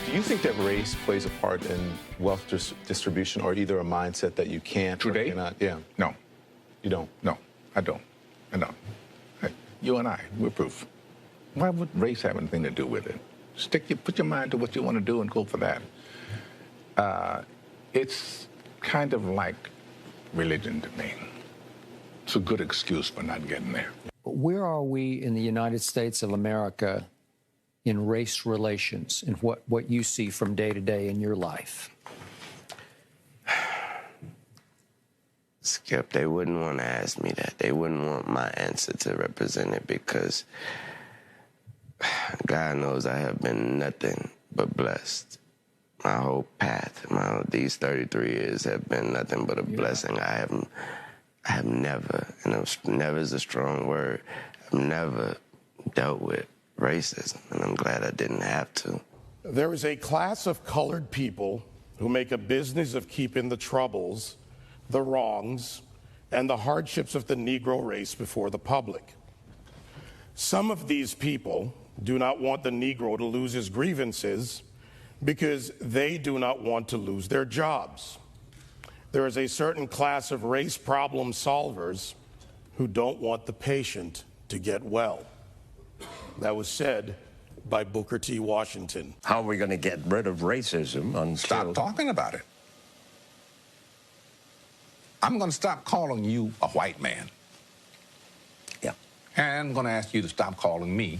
Do you think that race plays a part in wealth distribution, or either a mindset that you can't or Today? cannot? Yeah. No. You don't? No, I don't. I don't. Hey, you and I, we're proof. Why would race have anything to do with it? Put your mind to what you want to do and go for that. It's kind of like religion to me. It's a good excuse for not getting there. Where are we in the United States of America in race relations and what you see from day to day in your life? Skip, they wouldn't want to ask me that. They wouldn't want my answer to represent it because God knows I have been nothing but blessed. My whole path, these 33 years have been nothing but a blessing. I have never, and never is a strong word, I've never dealt with racism, and I'm glad I didn't have to. There is a class of colored people who make a business of keeping the troubles, the wrongs, and the hardships of the Negro race before the public. Some of these people do not want the Negro to lose his grievances because they do not want to lose their jobs. There is a certain class of race problem solvers who don't want the patient to get well. That was said by Booker T. Washington. How are we going to get rid of racism until... Stop talking about it. I'm going to stop calling you a white man. Yeah. And I'm going to ask you to stop calling me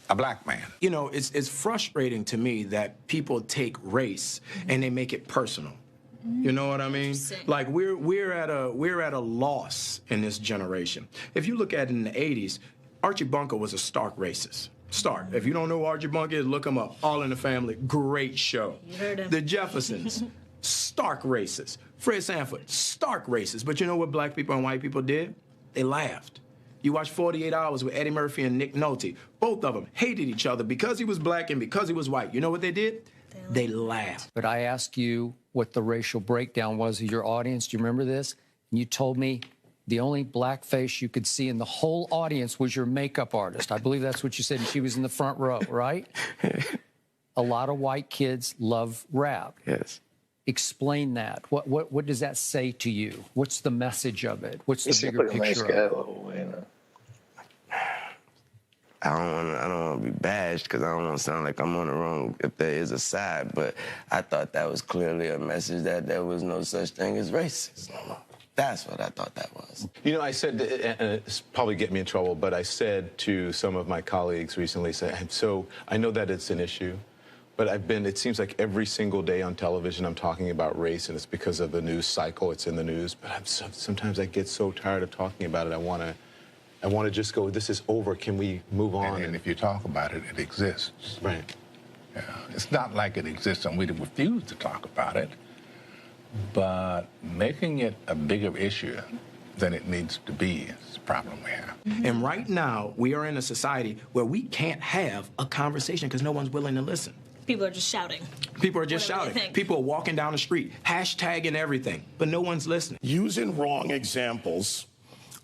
a black man. You know, it's frustrating to me that people take race and they make it personal. You know what I mean? Like we're at a loss in this generation. If you look at it in the 80s, Archie Bunker was a stark racist. Stark. If you don't know who Archie Bunker is, look him up. All in the Family, great show. You heard him. The Jeffersons, stark racist. Fred Sanford, stark racist. But you know what black people and white people did? They laughed. You watch 48 Hours with Eddie Murphy and Nick Nolte. Both of them hated each other because he was black and because he was white. You know what they did? They laughed. But I asked you what the racial breakdown was of your audience. Do you remember this? And you told me the only black face you could see in the whole audience was your makeup artist. I believe that's what you said, and she was in the front row, right? A lot of white kids love rap. Yes. Explain that. What does that say to you? What's the message of it? What's the bigger picture of it? I don't want to be bashed because I don't want to sound like I'm on the wrong if there is a side, but I thought that was clearly a message that there was no such thing as racism. That's what I thought that was. You know, I said, and it's probably get me in trouble, but I said to some of my colleagues recently, so I know that it's an issue, but it seems like every single day on television I'm talking about race, and it's because of the news cycle, it's in the news, but sometimes I get so tired of talking about it, I want to just go, this is over, can we move on? And if you talk about it, it exists. Right. Yeah. It's not like it exists and we refuse to talk about it, but making it a bigger issue than it needs to be is a problem we have. And right now, we are in a society where we can't have a conversation because no one's willing to listen. People are just shouting. People are just Whatever shouting. People are walking down the street, hashtagging everything, but no one's listening. Using wrong examples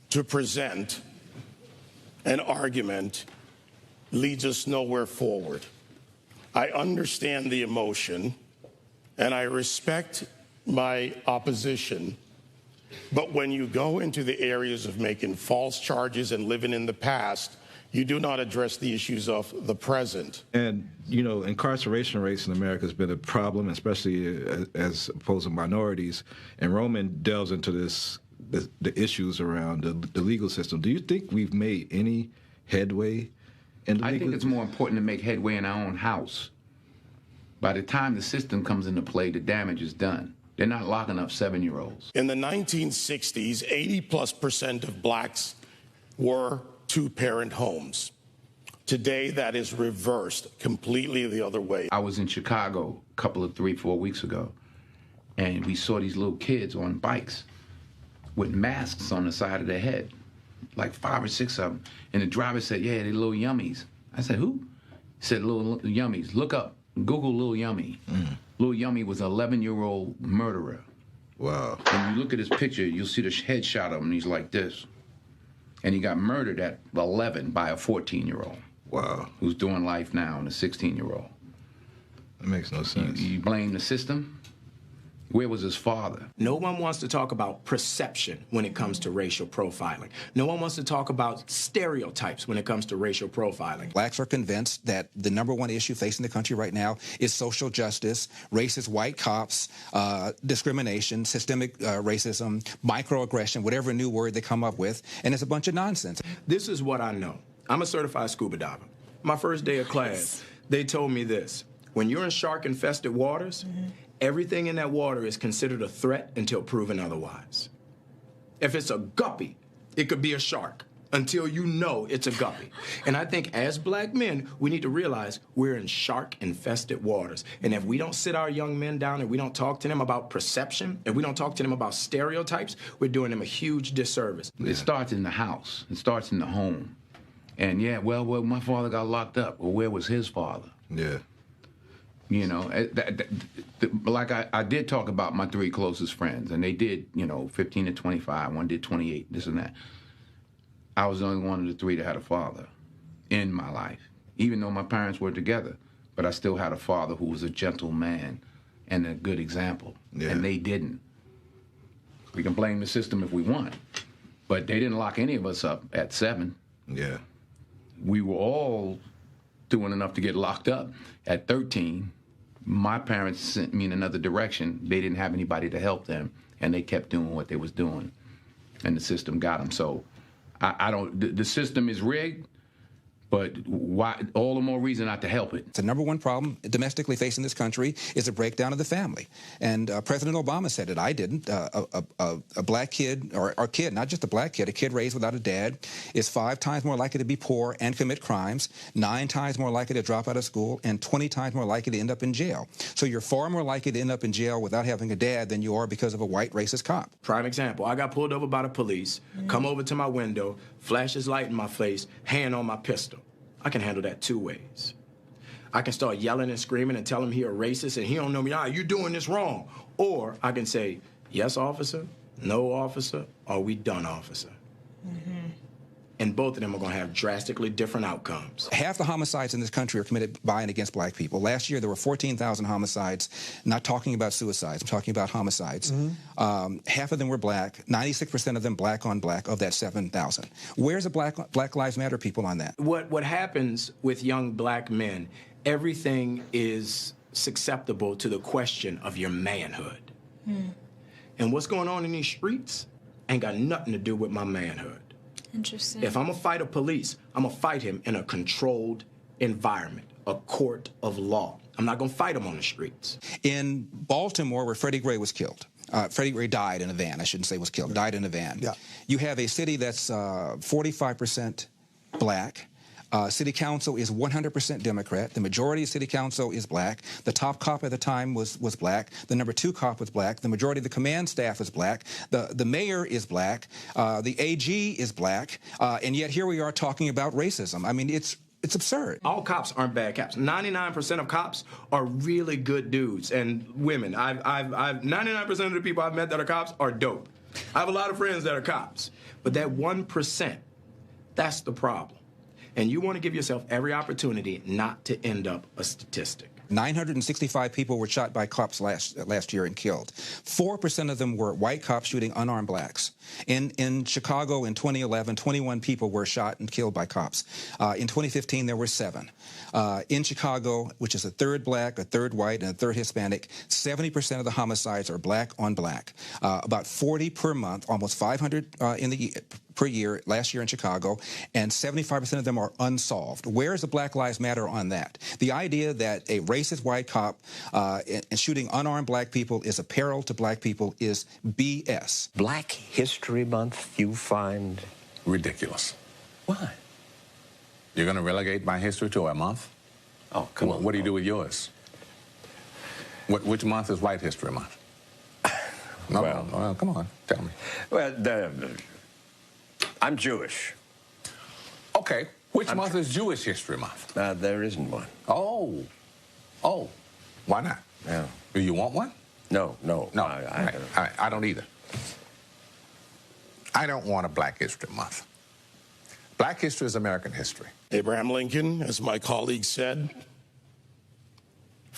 to present an argument leads us nowhere forward. I understand the emotion, and I respect my opposition, but when you go into the areas of making false charges and living in the past, you do not address the issues of the present. And, you know, incarceration rates in America has been a problem, especially as opposed to minorities. And Roman delves into the issues around the legal system. Do you think we've made any headway in the legal system? I think it's more important to make headway in our own house. By the time the system comes into play, the damage is done. They're not locking up 7-year-olds. In the 1960s, 80+% of blacks were two-parent homes. Today, that is reversed completely the other way. I was in Chicago a couple of 3-4 weeks ago, and we saw these little kids on bikes with masks on the side of their head, like 5 or 6 of them. And the driver said, yeah, they're little yummies. I said, who? He said, little yummies. Look up, Google Lil Yummy. Lil Yummy was an 11-year-old murderer. Wow. When you look at his picture, you'll see the headshot of him, and he's like this. And he got murdered at 11 by a 14-year-old. Wow. Who's doing life now, and a 16-year-old. That makes no sense. You blame the system. Where was his father? No one wants to talk about perception when it comes to racial profiling. No one wants to talk about stereotypes when it comes to racial profiling. Blacks are convinced that the #1 issue facing the country right now is social justice, racist white cops, discrimination, systemic racism, microaggression, whatever new word they come up with, and it's a bunch of nonsense. This is what I know. I'm a certified scuba diver. My first day of class, they told me this. When you're in shark-infested waters, everything in that water is considered a threat until proven otherwise. If it's a guppy, it could be a shark until you know it's a guppy. And I think as black men, we need to realize we're in shark-infested waters. And if we don't sit our young men down and we don't talk to them about perception, and we don't talk to them about stereotypes, we're doing them a huge disservice. It starts in the house. It starts in the home. And yeah, well, my father got locked up. Well, where was his father? Yeah. You know, like I did talk about my 3 closest friends, and they did, 15 to 25. One did 28, this and that. I was the only one of the 3 that had a father in my life, even though my parents were together. But I still had a father who was a gentle man and a good example, and they didn't. We can blame the system if we want, but they didn't lock any of us up at 7. Yeah. We were all doing enough to get locked up. At 13, my parents sent me in another direction. They didn't have anybody to help them, and they kept doing what they was doing, and the system got them. So I don't, the system is rigged, but why? All the more reason not to help it. The #1 problem domestically facing this country is a breakdown of the family. And President Obama said it. I didn't. A black kid, or a kid, not just a black kid, a kid raised without a dad is 5 times more likely to be poor and commit crimes, 9 times more likely to drop out of school, and 20 times more likely to end up in jail. So you're far more likely to end up in jail without having a dad than you are because of a white racist cop. Prime example, I got pulled over by the police, come over to my window, flash his light in my face, hand on my pistol. I can handle that 2 ways. I can start yelling and screaming and tell him he a racist and he don't know me. You're doing this wrong. Or I can say, yes, officer, no, officer, or we done, officer. And both of them are going to have drastically different outcomes. Half the homicides in this country are committed by and against black people. Last year, there were 14,000 homicides. Not talking about suicides. I'm talking about homicides. Half of them were black. 96% of them black on black of that 7,000. Where's the Black Lives Matter people on that? What happens with young black men, everything is susceptible to the question of your manhood. And what's going on in these streets ain't got nothing to do with my manhood. Interesting. If I'm gonna fight a police, I'm gonna fight him in a controlled environment, a court of law. I'm not gonna fight him on the streets. In Baltimore, where Freddie Gray was killed, Freddie Gray died in a van. I shouldn't say was killed, died in a van. Yeah. You have a city that's 45% black. City council is 100% Democrat. The majority of city council is black. The top cop at the time was black. The #2 cop was black. The majority of the command staff is black. The mayor is black. The AG is black. And yet here we are talking about racism. I mean, it's absurd. All cops aren't bad cops. 99% of cops are really good dudes and women. 99% of the people I've met that are cops are dope. I have a lot of friends that are cops. But that 1%, that's the problem. And you want to give yourself every opportunity not to end up a statistic. 965 people were shot by cops last year and killed. 4% of them were white cops shooting unarmed blacks. In Chicago in 2011, 21 people were shot and killed by cops. In 2015, there were 7. In Chicago, which is a third black, a third white, and a third Hispanic, 70% of the homicides are black on black. About 40 per month, almost 500 per year last year in Chicago, and 75% of them are unsolved. Where is the Black Lives Matter on that? The idea that a racist white cop and shooting unarmed black people is a peril to black people is BS. Black History Month you find Ridiculous. why? You're going to relegate my history to a month? Oh, come on. What do you do with yours? Which month is White History Month? No, well, come on, tell me. Well, I'm Jewish. Okay, which month is Jewish History Month? There isn't one. Oh, why not? Yeah. Do you want one? No. I don't either. I don't want a Black History Month. Black history is American history. Abraham Lincoln, as my colleague said,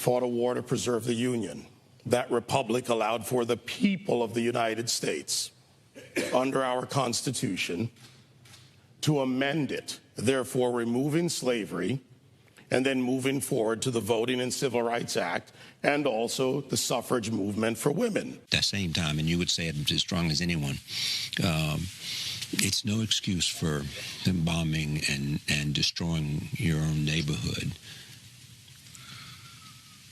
fought a war to preserve the Union. That republic allowed for the people of the United States, under our Constitution, to amend it, therefore removing slavery, and then moving forward to the Voting and Civil Rights Act, and also the suffrage movement for women. At the same time, and you would say it as strong as anyone, it's no excuse for them bombing and destroying your own neighborhood.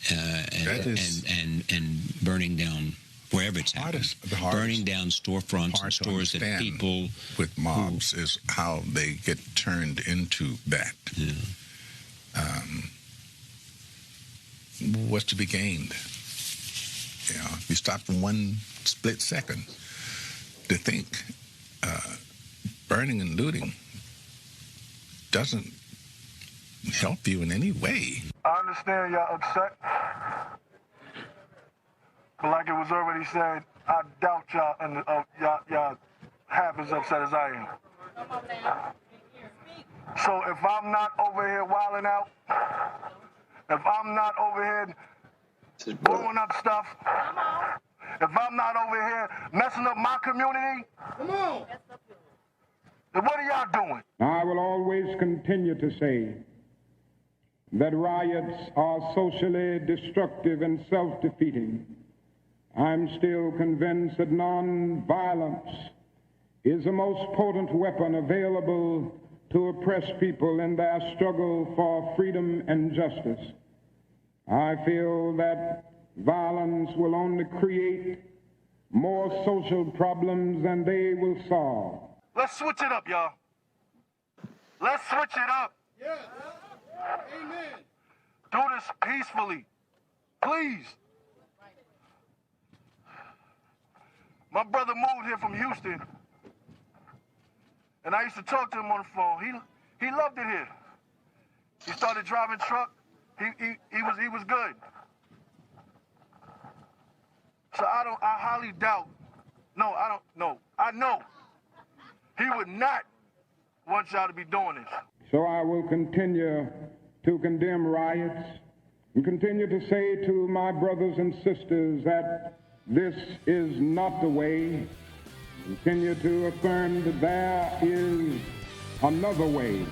And burning down wherever it's happening. Burning down storefronts and stores that people with mobs is how they get turned into that. Yeah. What's to be gained? You know, you stop for one split second to think. Burning and looting doesn't help you in any way. I understand y'all upset, but like it was already said, I doubt y'all and y'all half as upset as I am. So if I'm not over here wilding out, if I'm not over here blowing up stuff, if I'm not over here messing up my community, come on, then what are y'all doing? I will always continue to say that riots are socially destructive and self-defeating. I'm still convinced that non-violence is the most potent weapon available to oppress people in their struggle for freedom and justice. I feel that violence will only create more social problems than they will solve. Let's switch it up, y'all. Let's switch it up. Yeah. Amen. Do this peacefully, please. My brother moved here from Houston, and I used to talk to him on the phone. He loved it here. He started driving truck. He was good. So I highly doubt. I know he would not want y'all to be doing this. So I will continue to condemn riots and continue to say to my brothers and sisters that this is not the way. Continue to affirm that there is another way.